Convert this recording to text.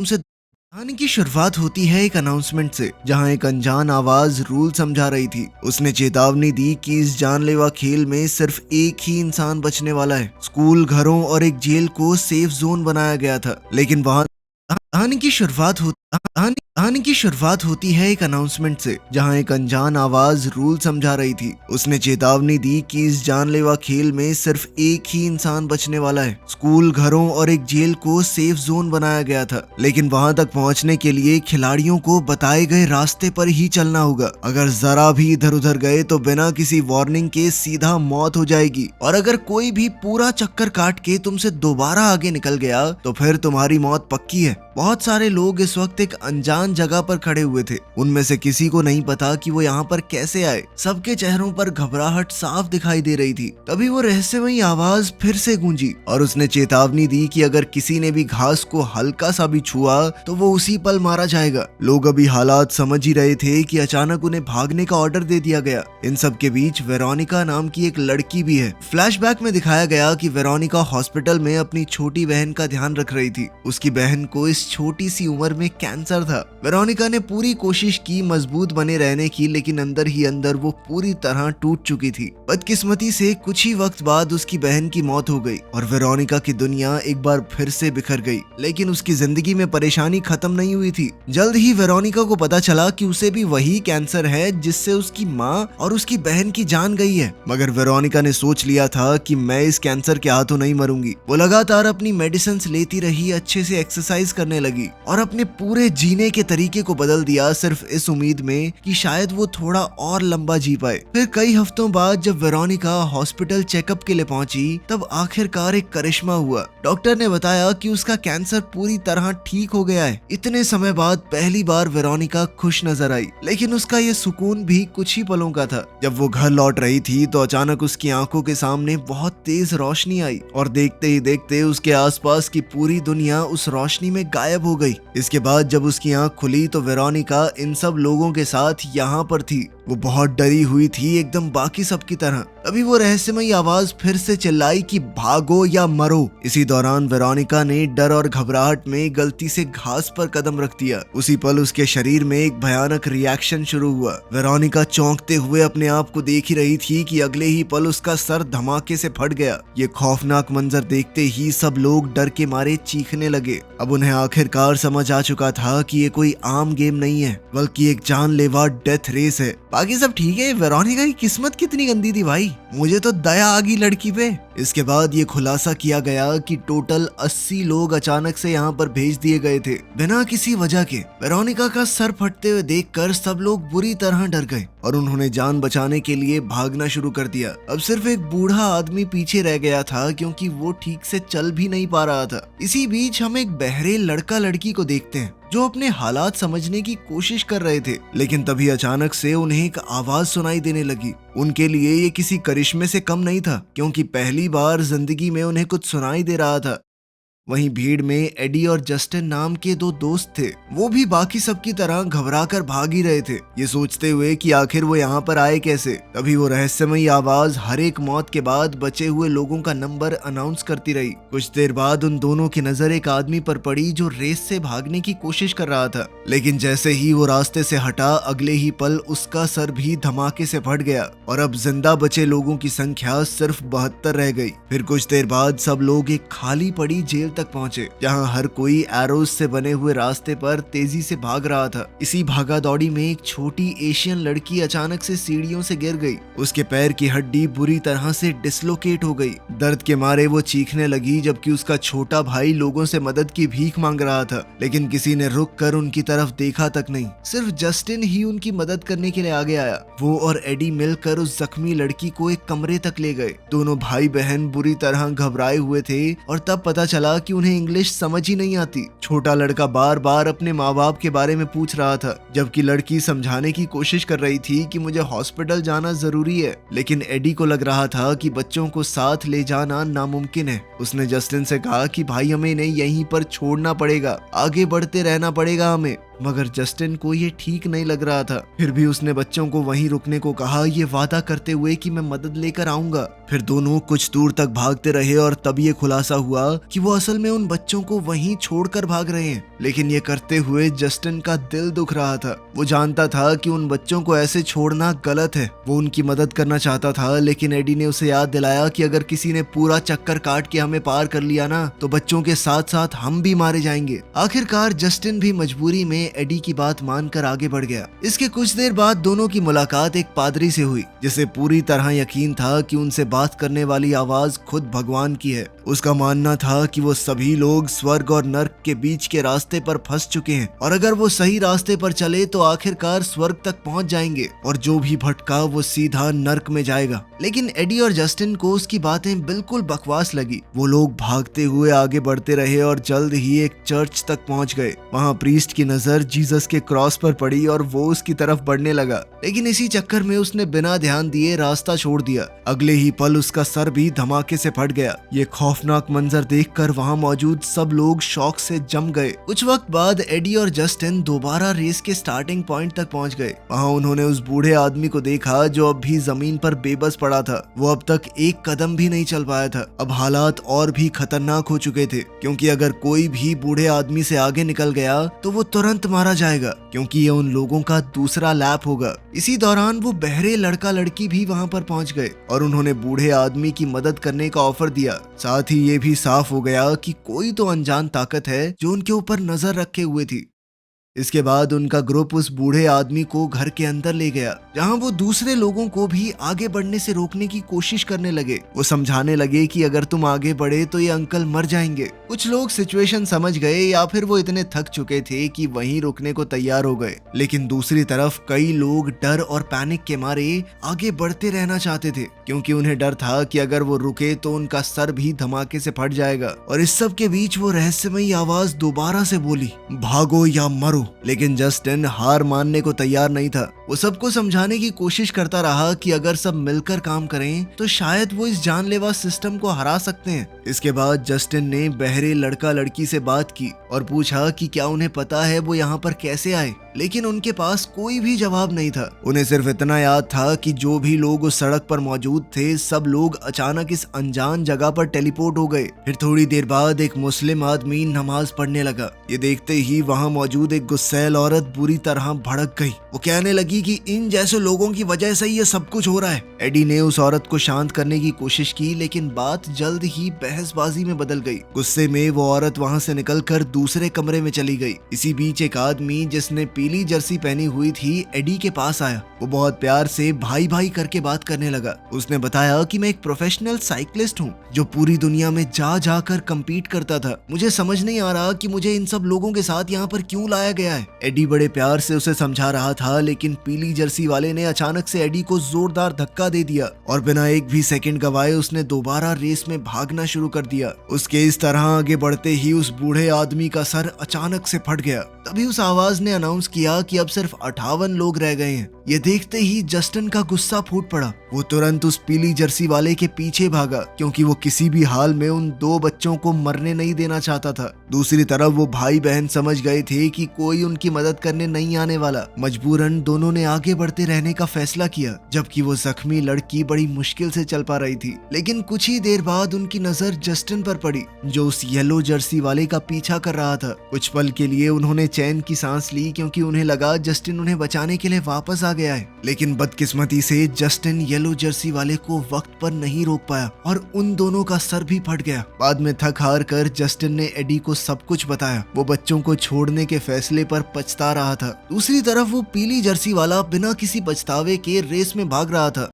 तुमसे कहानी की शुरुआत होती है एक अनाउंसमेंट से, जहां एक अनजान आवाज रूल समझा रही थी। उसने चेतावनी दी कि इस जानलेवा खेल में सिर्फ एक ही इंसान बचने वाला है। स्कूल, घरों और एक जेल को सेफ जोन बनाया गया था, लेकिन वहां कहानी की शुरुआत होती है एक अनाउंसमेंट से, जहां एक अनजान आवाज रूल समझा रही थी। उसने चेतावनी दी कि इस जानलेवा खेल में सिर्फ एक ही इंसान बचने वाला है। स्कूल, घरों और एक जेल को सेफ जोन बनाया गया था, लेकिन वहां तक पहुंचने के लिए खिलाड़ियों को बताए गए रास्ते पर ही चलना होगा। अगर जरा भी इधर उधर गए तो बिना किसी वार्निंग के सीधा मौत हो जाएगी, और अगर कोई भी पूरा चक्कर काट के तुमसे दोबारा आगे निकल गया तो फिर तुम्हारी मौत पक्की है। बहुत सारे लोग इस वक्त एक अनजान जगह पर खड़े हुए थे। उनमें से किसी को नहीं पता कि वो यहाँ पर कैसे आए। सबके चेहरों पर घबराहट साफ दिखाई दे रही थी। तभी वो रहस्यमयी आवाज फिर से गूंजी और उसने चेतावनी दी कि अगर किसी ने भी घास को हल्का सा भी छुआ तो वो उसी पल मारा जाएगा। लोग अभी हालात समझ ही रहे थे कि अचानक उन्हें भागने का ऑर्डर दे दिया गया। इन सब के बीच वेरोनिका नाम की एक लड़की भी है। फ्लैशबैक में दिखाया गया कि वेरोनिका हॉस्पिटल में अपनी छोटी बहन का ध्यान रख रही थी। उसकी बहन को इस छोटी सी उम्र में कैंसर था। वेरोनिका ने पूरी कोशिश की मजबूत बने रहने की, लेकिन अंदर ही अंदर वो पूरी तरह टूट चुकी थी। बदकिस्मती से कुछ ही वक्त बाद उसकी बहन की मौत हो गई और वेरोनिका की दुनिया एक बार फिर से बिखर गई। लेकिन उसकी जिंदगी में परेशानी खत्म नहीं हुई थी। जल्द ही वेरोनिका को पता चला कि उसे भी वही कैंसर है जिससे उसकी माँ और उसकी बहन की जान गई है। मगर वेरोनिका ने सोच लिया था कि मैं इस कैंसर के हाथों नहीं मरूंगी। वो लगातार अपनी मेडिसिन लेती रही, अच्छे से एक्सरसाइज करने लगी और अपने पूरे जीने के तरीके को बदल दिया, सिर्फ इस उम्मीद में कि शायद वो थोड़ा और लंबा जी पाए। फिर कई हफ्तों बाद जब वेरोनिका हॉस्पिटल चेकअप के लिए पहुंची, तब आखिरकार एक करिश्मा हुआ। डॉक्टर ने बताया कि उसका कैंसर पूरी तरह ठीक हो गया है। इतने समय बाद पहली बार वेरोनिका खुश नजर आई, लेकिन उसका ये सुकून भी कुछ ही पलों का था। जब वो घर लौट रही थी तो अचानक उसकी आंखों के सामने बहुत तेज रोशनी आई और देखते ही देखते उसके आसपास की पूरी दुनिया उस रोशनी में गायब हो गई। इसके बाद जब उसकी आंख खुली तो वेरोनिका इन सब लोगों के साथ यहाँ पर थी। वो बहुत डरी हुई थी, एकदम बाकी सब की तरह। तभी वो रहस्यमयी आवाज फिर से चिल्लाई कि भागो या मरो। इसी दौरान वेरोनिका ने डर और घबराहट में गलती से घास पर कदम रख दिया। उसी पल उसके शरीर में एक भयानक रिएक्शन शुरू हुआ। वेरोनिका चौंकते हुए अपने आप को देख ही रही थी कि अगले ही पल उसका सर धमाके से फट गया। ये खौफनाक मंजर देखते ही सब लोग डर के मारे चीखने लगे। अब उन्हें आखिरकार समझ आ चुका था कि ये कोई आम गेम नहीं है, बल्कि एक जानलेवा डेथ रेस है। बाकी सब ठीक है, वेरोनिका की किस्मत कितनी गंदी थी भाई, मुझे तो दया आ गई लड़की पे। इसके बाद ये खुलासा किया गया कि टोटल 80 लोग अचानक से यहाँ पर भेज दिए गए थे, बिना किसी वजह के। वेरोनिका का सर फटते हुए देखकर सब लोग बुरी तरह डर गए और उन्होंने जान बचाने के लिए भागना शुरू कर दिया। अब सिर्फ एक बूढ़ा आदमी पीछे रह गया था, क्योंकि वो ठीक से चल भी नहीं पा रहा था। इसी बीच हम एक बहरे लड़का लड़की को देखते हैं जो अपने हालात समझने की कोशिश कर रहे थे, लेकिन तभी अचानक से उन्हें एक आवाज सुनाई देने लगी। उनके लिए ये किसी करिश्मे से कम नहीं था, क्योंकि पहली बार जिंदगी में उन्हें कुछ सुनाई दे रहा था। वहीं भीड़ में एडी और जस्टिन नाम के दो दोस्त थे। वो भी बाकी सब की तरह घबराकर भाग ही रहे थे, ये सोचते हुए कि आखिर वो यहाँ पर आए कैसे। तभी वो रहस्यमयी आवाज हर एक मौत के बाद बचे हुए लोगों का नंबर अनाउंस करती रही। कुछ देर बाद उन दोनों की नजर एक आदमी पर पड़ी जो रेस से भागने की कोशिश कर रहा था, लेकिन जैसे ही वो रास्ते से हटा, अगले ही पल उसका सर भी धमाके से फट गया और अब जिंदा बचे लोगों की संख्या सिर्फ 72 रह गई। फिर कुछ देर बाद सब लोग एक खाली पड़ी जेल तक पहुंचे, जहां हर कोई एरोज से बने हुए रास्ते पर तेजी से भाग रहा था। इसी भागा दौड़ी में एक छोटी एशियन लड़की अचानक से सीढ़ियों से गिर गई। उसके पैर की हड्डी बुरी तरह से डिसलोकेट हो गई। दर्द के मारे वो चीखने लगी, जबकि उसका छोटा भाई लोगों से मदद की भीख मांग रहा था, लेकिन किसी ने रुक कर उनकी तरफ देखा तक नहीं। सिर्फ जस्टिन ही उनकी मदद करने के लिए आगे आया। वो और एडी मिलकर उस जख्मी लड़की को एक कमरे तक ले गए। दोनों भाई बहन बुरी तरह घबराए हुए थे और तब पता चला कि उन्हें इंग्लिश समझ ही नहीं आती। छोटा लड़का बार बार अपने माँ बाप के बारे में पूछ रहा था, जबकि लड़की समझाने की कोशिश कर रही थी कि मुझे हॉस्पिटल जाना जरूरी है। लेकिन एडी को लग रहा था कि बच्चों को साथ ले जाना नामुमकिन है। उसने जस्टिन से कहा कि भाई हमें इन्हें यहीं पर छोड़ना पड़ेगा, आगे बढ़ते रहना पड़ेगा हमें। मगर जस्टिन को ये ठीक नहीं लग रहा था। फिर भी उसने बच्चों को वहीं रुकने को कहा, ये वादा करते हुए कि मैं मदद लेकर आऊंगा। फिर दोनों कुछ दूर तक भागते रहे और तब ये खुलासा हुआ कि वो असल में उन बच्चों को वहीं छोड़कर भाग रहे हैं। लेकिन ये करते हुए जस्टिन का दिल दुख रहा था। वो जानता था कि उन बच्चों को ऐसे छोड़ना गलत है। वो उनकी मदद करना चाहता था, लेकिन एडी ने उसे याद दिलाया कि अगर किसी ने पूरा चक्कर काट के हमें पार कर लिया ना, तो बच्चों के साथ साथ हम भी मारे जाएंगे। आखिरकार जस्टिन भी मजबूरी में एडी की बात मानकर आगे बढ़ गया। इसके कुछ देर बाद दोनों की मुलाकात एक पादरी से हुई, जिसे पूरी तरह यकीन था कि उनसे बात करने वाली आवाज खुद भगवान की है। उसका मानना था कि वो सभी लोग स्वर्ग और नर्क के बीच के रास्ते पर फंस चुके हैं और अगर वो सही रास्ते पर चले तो आखिरकार स्वर्ग तक पहुंच जाएंगे और जो भी भटका वो सीधा नर्क में जाएगा। लेकिन एडी और जस्टिन को उसकी बातें बिल्कुल बकवास लगी। वो लोग भागते हुए आगे बढ़ते रहे और जल्द ही एक चर्च तक पहुंच गए। वहां प्रीस्ट की नजर जीसस के क्रॉस पर पड़ी और वो उसकी तरफ बढ़ने लगा, लेकिन इसी चक्कर में उसने बिना ध्यान दिए रास्ता छोड़ दिया। अगले ही पल उसका सर भी धमाके से फट गया। ये खौफनाक मंजर देखकर वहां मौजूद सब लोग शौक से जम गए। कुछ वक्त बाद एडी और जस्टिन दोबारा रेस के स्टार्टिंग पॉइंट तक पहुंच गए। वहां उन्होंने उस बूढ़े आदमी को देखा जो अब भी जमीन पर बेबस पड़ा था। वो अब तक एक कदम भी नहीं चल पाया था। अब हालात और भी खतरनाक हो चुके थे, क्योंकि अगर कोई भी बूढ़े आदमी से आगे निकल गया तो वो तुरंत मारा जाएगा, क्योंकि ये उन लोगों का दूसरा लैप होगा। इसी दौरान वो बहरे लड़का लड़की भी वहां पर पहुंच गए और उन्होंने बूढ़े आदमी की मदद करने का ऑफर दिया। साथ ही ये भी साफ हो गया कि कोई तो अनजान ताकत है जो उनके ऊपर नजर रखे हुए थी। इसके बाद उनका ग्रुप उस बूढ़े आदमी को घर के अंदर ले गया, जहां वो दूसरे लोगों को भी आगे बढ़ने से रोकने की कोशिश करने लगे। वो समझाने लगे कि अगर तुम आगे बढ़े तो ये अंकल मर जाएंगे। कुछ लोग सिचुएशन समझ गए या फिर वो इतने थक चुके थे कि वहीं रुकने को तैयार हो गए, लेकिन दूसरी तरफ कई लोग डर और पैनिक के मारे आगे बढ़ते रहना चाहते थे, क्योंकि उन्हें डर था कि अगर वो रुके तो उनका सर भी धमाके से फट जाएगा। और इस सब के बीच वो रहस्यमयी आवाज दोबारा से बोली, भागो या मरो। लेकिन जस्टिन हार मानने को तैयार नहीं था। वो सबको समझाने की कोशिश करता रहा कि अगर सब मिलकर काम करें तो शायद वो इस जानलेवा सिस्टम को हरा सकते हैं। इसके बाद जस्टिन ने बहरे लड़का लड़की से बात की और पूछा कि क्या उन्हें पता है वो यहाँ पर कैसे आए, लेकिन उनके पास कोई भी जवाब नहीं था। उन्हें सिर्फ इतना याद था कि जो भी लोग उस सड़क पर मौजूद थे सब लोग अचानक इस अनजान जगह पर टेलीपोर्ट हो गए। फिर थोड़ी देर बाद एक मुस्लिम आदमी नमाज पढ़ने लगा। ये देखते ही वहां मौजूद एक गुस्सैल औरत बुरी तरह भड़क गई। वो कहने लगी कि इन जैसे लोगों की वजह से ये सब कुछ हो रहा है। एडी ने उस औरत को शांत करने की कोशिश की, लेकिन बात जल्द ही बहसबाजी में बदल गई। गुस्से में वो औरत वहां से निकलकर दूसरे कमरे में चली गई। इसी बीच एक आदमी जिसने पीली जर्सी पहनी हुई थी एडी के पास आया। वो बहुत प्यार से भाई भाई करके बात करने लगा। उसने बताया कि मैं एक प्रोफेशनल साइकिलिस्ट हूँ जो पूरी दुनिया में जा जाकर कम्पीट करता था। मुझे समझ नहीं आ रहा कि मुझे इन सब लोगों के साथ यहाँ पर क्यों लाया गया है। एडी बड़े प्यार से उसे समझा रहा था, लेकिन पीली जर्सी वाले ने अचानक से एडी को जोरदार धक्का दे दिया और बिना एक भी सेकंड गवाए उसने दोबारा रेस में भागना शुरू कर दिया। उसके इस तरह आगे बढ़ते ही उस बूढ़े आदमी का सर अचानक से फट गया। तभी उस आवाज ने अनाउंस किया कि अब सिर्फ 58 लोग रह गए हैं। ये देखते ही जस्टिन का गुस्सा फूट पड़ा। वो तुरंत उस पीली जर्सी वाले के पीछे भागा, क्योंकि वो किसी भी हाल में उन 2 बच्चों को मरने नहीं देना चाहता था। दूसरी तरफ वो भाई बहन समझ गए थे कि कोई उनकी मदद करने नहीं आने वाला। मजबूरन दोनों ने आगे बढ़ते रहने का फैसला किया, जबकि वो जख्मी लड़की बड़ी मुश्किल से चल पा रही थी। लेकिन कुछ ही देर बाद उनकी नजर जस्टिन पर पड़ी, जो उस येलो जर्सी वाले का पीछा कर रहा था। कुछ पल के लिए उन्होंने चैन की सांस ली, क्योंकि उन्हें लगा जस्टिन उन्हें बचाने के लिए वापस आ गया है। लेकिन बदकिस्मती से जस्टिन येलो जर्सी वाले को वक्त पर नहीं रोक पाया और उन दोनों का सर भी फट गया। बाद में थक हार कर जस्टिन ने एडी को सब कुछ बताया। वो बच्चों को छोड़ने के फैसले पर पछता रहा था। दूसरी तरफ वो पीली जर्सी वाला बिना किसी पछतावे के रेस में भाग रहा था।